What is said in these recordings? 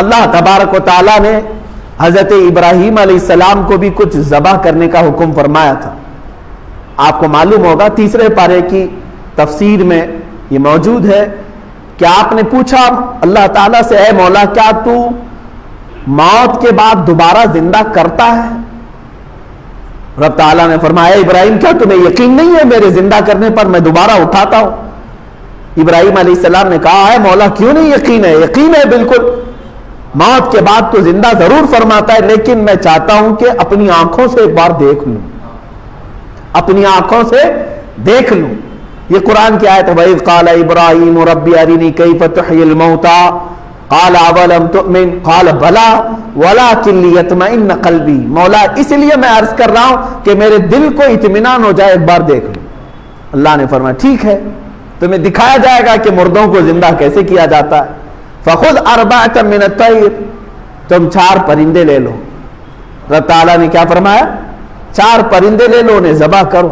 اللہ تبارک و تعالیٰ نے حضرت ابراہیم علیہ السلام کو بھی کچھ ذبح کرنے کا حکم فرمایا تھا. آپ کو معلوم ہوگا 3 پارے کی تفسیر میں یہ موجود ہے کہ آپ نے پوچھا اللہ تعالیٰ سے، اے مولا کیا تو موت کے بعد دوبارہ زندہ کرتا ہے؟ رب تعالیٰ نے فرمایا ابراہیم کیا تمہیں یقین نہیں ہے میرے زندہ کرنے پر میں دوبارہ اٹھاتا ہوں؟ ابراہیم علیہ السلام نے کہا ہے مولا کیوں نہیں یقین ہے؟ یقین ہے بالکل، موت کے بعد تو زندہ ضرور فرماتا ہے، لیکن میں چاہتا ہوں کہ اپنی آنکھوں سے ایک بار دیکھ لوں، اپنی آنکھوں سے دیکھ لوں. یہ قرآن کی آیت ہے وَإِذْ قَالَ إِبْرَاهِيمُ رَبِّ أَرِنِي كَيْفَ تُحْيِي الْمَوْتَى قَالَ أَوَلَمْ تُؤْمِنْ قَالَ بَلَىٰ وَلَٰكِن لِيَطْمَئِنَّ قَلْبِي. مولا اس لیے میں عرض کر رہا ہوں کہ میرے دل کو اطمینان ہو جائے، ایک بار دیکھ لوں. اللہ نے فرمایا ٹھیک ہے، تمہیں دکھایا جائے گا کہ مردوں کو زندہ کیسے کیا جاتا ہے. فَخُذْ أَرْبَعَةً مِّنَ الطَّيْرِ، تم 4 پرندے لے لو. رب تعالیٰ نے کیا فرمایا؟ 4 پرندے لے لو، انہیں ذبح کرو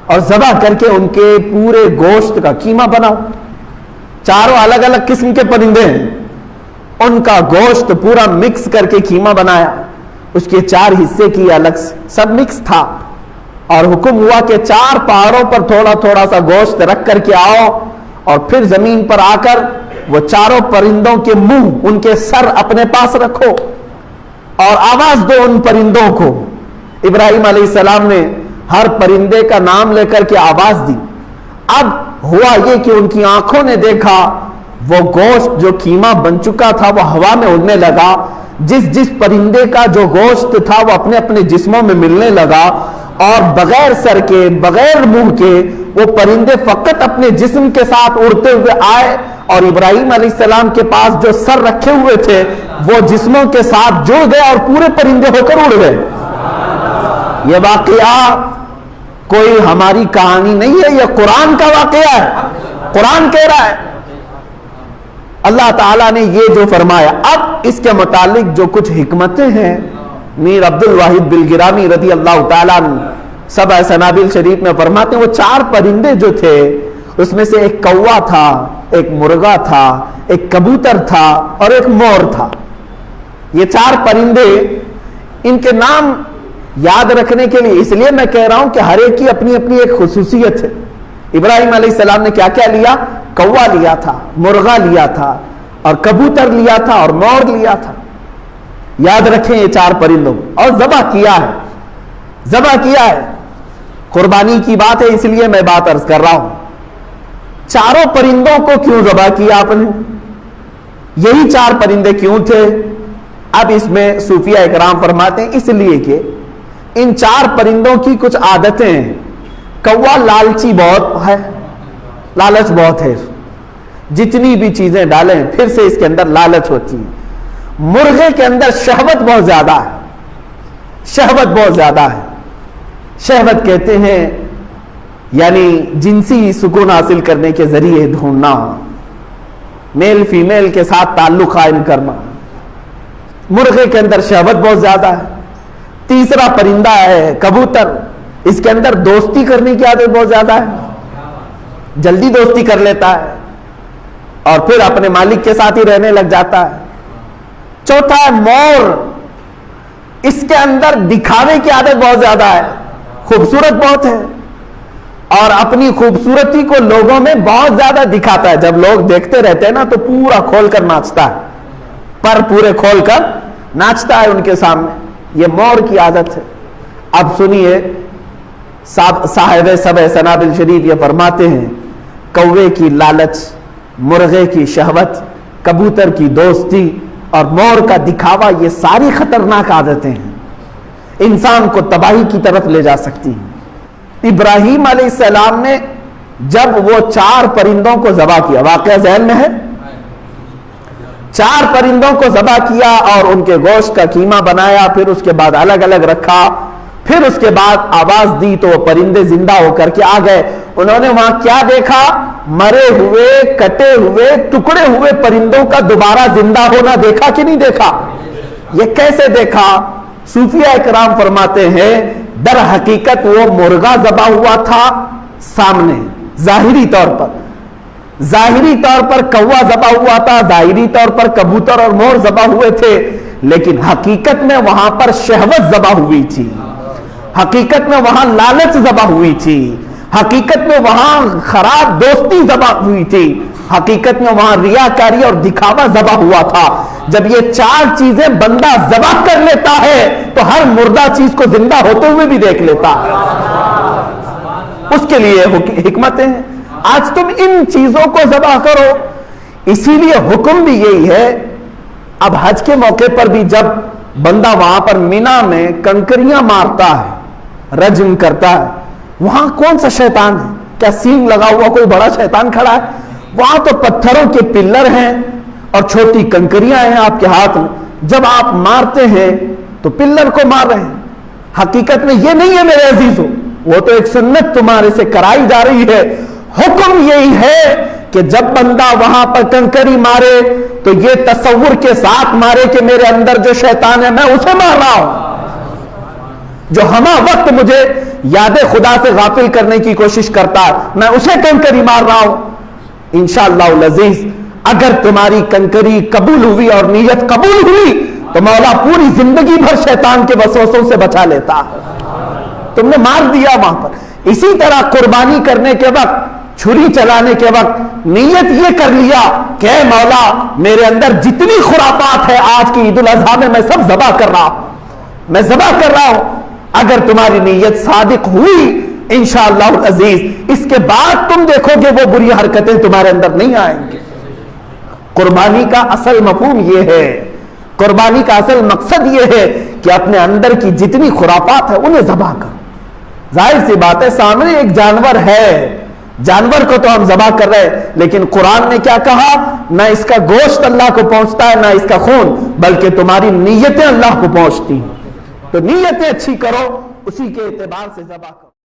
اور ذبح کر کے ان کے پورے گوشت کا قیمہ بناؤ. 4 الگ الگ قسم کے پرندے ہیں، ان کا گوشت پورا مکس کر کے قیمہ بنایا، اس کے 4 حصے کی الگ سے، سب مکس تھا. اور حکم ہوا کہ 4 پہاڑوں پر تھوڑا تھوڑا سا گوشت رکھ کر کے آؤ اور پھر زمین پر آ کر وہ 4 پرندوں کے منہ، ان کے سر اپنے پاس رکھو اور آواز دو ان پرندوں کو. ابراہیم علیہ السلام نے ہر پرندے کا نام لے کر کے آواز دی. اب ہوا یہ کہ ان کی آنکھوں نے دیکھا وہ گوشت جو قیمہ بن چکا تھا وہ ہوا میں اڑنے لگا. جس پرندے کا جو گوشت تھا وہ اپنے اپنے جسموں میں ملنے لگا اور بغیر سر کے بغیر منہ کے وہ پرندے فقط اپنے جسم کے ساتھ اڑتے ہوئے آئے اور ابراہیم علیہ السلام کے پاس جو سر رکھے ہوئے تھے وہ جسموں کے ساتھ جڑ گئے اور پورے پرندے ہو کر اڑ گئے. یہ واقعہ کوئی ہماری کہانی نہیں ہے، یہ قرآن کا واقعہ ہے، قرآن کہہ رہا ہے. اللہ تعالیٰ نے یہ جو فرمایا. اب اس کے متعلق جو کچھ حکمتیں ہیں میر عبد الواحد بلگرامی رضی اللہ تعالیٰ عنہ سبع سنابل شریف میں فرماتے ہیں وہ 4 پرندے جو تھے اس میں سے ایک کوا تھا، ایک مرغا تھا، ایک کبوتر تھا اور ایک مور تھا. یہ 4 پرندے، ان کے نام یاد رکھنے کے لیے اس لیے میں کہہ رہا ہوں کہ ہر ایک کی اپنی اپنی ایک خصوصیت ہے. ابراہیم علیہ السلام نے کیا کیا لیا؟ کوا لیا تھا، مرغا لیا تھا اور کبوتر لیا تھا اور مور لیا تھا. یاد رکھیں یہ 4 پرندوں اور ذبح کیا ہے، ذبح کیا ہے. قربانی کی بات ہے اس لیے میں بات عرض کر رہا ہوں. 4 پرندوں کو کیوں ذبح کیا آپ نے؟ یہی 4 پرندے کیوں تھے؟ اب اس میں صوفیہ اکرام فرماتے ہیں اس لیے کہ ان 4 پرندوں کی کچھ عادتیں ہیں. کوا لالچی بہت ہے، لالچ بہت ہے، جتنی بھی چیزیں ڈالیں پھر سے اس کے اندر لالچ ہوتی ہے. مرغے کے اندر شہوت بہت زیادہ ہے، شہوت بہت زیادہ ہے. شہوت کہتے ہیں یعنی جنسی سکون حاصل کرنے کے ذریعے ڈھونڈنا، میل فیمیل کے ساتھ تعلق قائم کرنا. مرغے کے اندر شہوت بہت زیادہ ہے. تیسرا پرندہ ہے کبوتر، اس کے اندر دوستی کرنے کی عادت بہت زیادہ ہے، جلدی دوستی کر لیتا ہے اور پھر اپنے مالک کے ساتھ ہی رہنے لگ جاتا ہے. چوتھا ہے مور، اس کے اندر دکھاوے کی عادت بہت زیادہ ہے، خوبصورت بہت ہے اور اپنی خوبصورتی کو لوگوں میں بہت زیادہ دکھاتا ہے. جب لوگ دیکھتے رہتے ہیں نا تو پورا کھول کر ناچتا ہے، پر پورے کھول کر ناچتا ہے ان کے سامنے. یہ مور کی عادت ہے. اب سنیے صاحب سبع سنابل شریف یہ فرماتے ہیں کوے کی لالچ، مرغے کی شہوت، کبوتر کی دوستی اور مور کا دکھاوا، یہ ساری خطرناک عادتیں ہیں، انسان کو تباہی کی طرف لے جا سکتی ہیں. ابراہیم علیہ السلام نے جب وہ 4 پرندوں کو ذبح کیا، واقعہ ذہن میں ہے، 4 پرندوں کو ذبح کیا اور ان کے گوشت کا قیمہ بنایا، پھر اس کے بعد الگ الگ رکھا، پھر اس کے بعد آواز دی تو وہ پرندے زندہ ہو کر کے آ گئے. انہوں نے وہاں کیا دیکھا؟ مرے ہوئے، کٹے ہوئے، ٹکڑے ہوئے پرندوں کا دوبارہ زندہ ہونا دیکھا کہ نہیں دیکھا؟ یہ کیسے دیکھا؟ صوفیہ اکرام فرماتے ہیں در حقیقت وہ مرغا ذبح ہوا تھا سامنے ظاہری طور پر، ظاہری طور پر کوا ذبح ہوا تھا، ظاہری طور پر کبوتر اور مور ذبح ہوئے تھے، لیکن حقیقت میں وہاں پر شہوت ذبح ہوئی تھی، حقیقت میں وہاں لالچ ذبح ہوئی تھی، حقیقت میں وہاں خراب دوستی ذبح ہوئی تھی، حقیقت میں وہاں ریاکاری اور دکھاوا ذبح ہوا تھا۔ جب یہ چار چیزیں بندہ ذبح کر لیتا ہے تو ہر مردہ چیز کو زندہ ہوتے ہوئے بھی دیکھ لیتا ہے۔ اس کے لیے حکمتیں ہیں۔ آج تم ان چیزوں کو ذبح کرو، اسی لیے حکم بھی یہی ہے۔ اب حج کے موقع پر بھی جب بندہ وہاں پر مینا میں کنکریاں مارتا ہے، رجم کرتا ہے، وہاں کون سا شیطان ہے؟ کیا سینگ لگا ہوا کوئی بڑا شیطان کھڑا ہے؟ وہاں تو پتھروں کے پلر ہیں اور چھوٹی کنکریاں ہیں آپ کے ہاتھ میں، جب آپ مارتے ہیں تو پلر کو مار رہے ہیں۔ حقیقت میں یہ نہیں ہے میرے عزیزوں، وہ تو ایک سنت تمہارے سے کرائی جا رہی ہے۔ حکم یہی ہے کہ جب بندہ وہاں پر کنکری مارے تو یہ تصور کے ساتھ مارے کہ میرے اندر جو شیطان ہے میں اسے مار رہا ہوں، جو ہمہ وقت مجھے یاد خدا سے غافل کرنے کی کوشش کرتا ہے، میں اسے کنکری مار رہا ہوں۔ انشاءاللہ العزیز اگر تمہاری کنکری قبول ہوئی اور نیت قبول ہوئی تو مولا پوری زندگی بھر شیطان کے وسوسوں سے بچا لیتا ہے۔ تم نے مار دیا وہاں پر۔ اسی طرح قربانی کرنے کے وقت، چھری چلانے کے وقت نیت یہ کر لیا کہ اے مولا میرے اندر جتنی خرافات ہے آج کی عید الاضحیٰ میں سب ذبح کر رہا ہوں، میں ذبح کر رہا ہوں۔ اگر تمہاری نیت صادق ہوئی انشاءاللہ العزیز اس کے بعد تم دیکھو گے وہ بری حرکتیں تمہارے اندر نہیں آئیں گے۔ قربانی کا اصل مفہوم یہ ہے، قربانی کا اصل مقصد یہ ہے کہ اپنے اندر کی جتنی خرافات ہے انہیں ذبح کرو۔ ظاہر سی بات ہے سامنے ایک جانور ہے، جانور کو تو ہم ذبح کر رہے ہیں، لیکن قرآن نے کیا کہا؟ نہ اس کا گوشت اللہ کو پہنچتا ہے نہ اس کا خون، بلکہ تمہاری نیتیں اللہ کو پہنچتی ہیں۔ تو نیتیں اچھی کرو، اسی کے اعتبار سے ذبح کرو۔